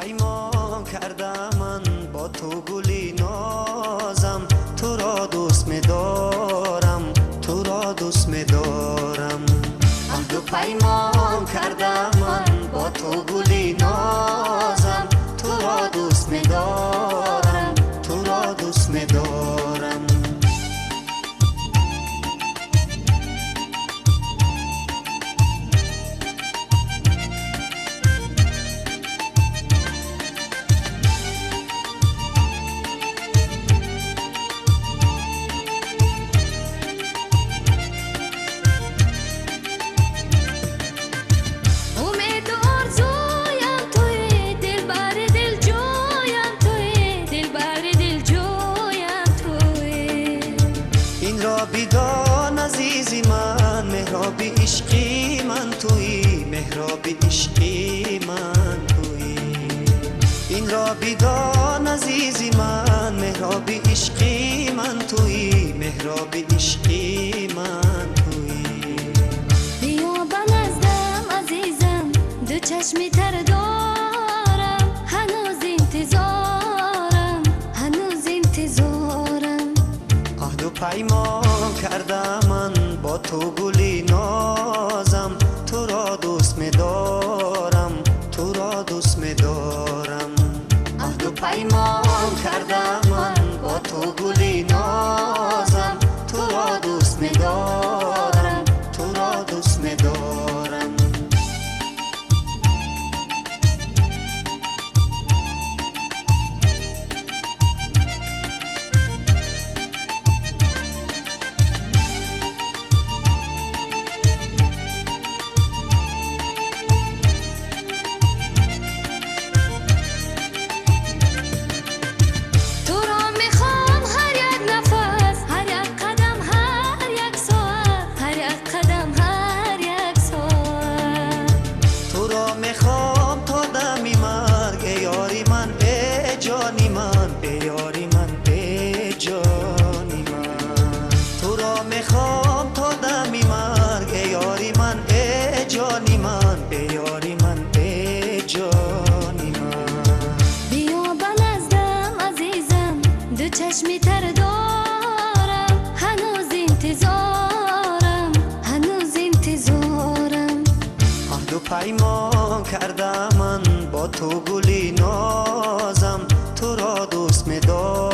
پیمان کردم من با تو گلی نازم، تو را دوست می‌دارم، تو را دوست می‌دارم. عهد و پیمان کردم من با تو گلی نازم، تو را دوست می‌دارم، تو را دوست می‌دارم. بیدان عزیزی من، مهراب عشقی من تویی، مهراب عشقی من تویی. این را بیدان عزیزی من، مهراب عشقی من تویی، مهراب عشقی من تویی. بیا بنزدم عزیزم، دو چشمی تر دارم، هنوز انتظارم، هنوز انتظارم. عهد و پیمان کردم من با تو گلی نازم، تو را دوست می‌دارم، تو را دوست می‌دارم. عهد و پیمان کردم من با تو گلی نازم، تو را دوست می‌دارم، تو را دوست می‌دارم. میخوام تا دمی مرگ ای یاری من، ای جانی من، ای یاری من، ای جانی من. تو را میخوام تا دمی مرگ ای یاری من، ای جانی من، ای یاری من، ای جانی من. بیا بنزدم عزیزم، دو چشمی تر دارم، هنوز انتظارم، هنوز انتظارم. عهد و پیمان کردم من با تو گلی نازم، تو را دوست می‌دارم.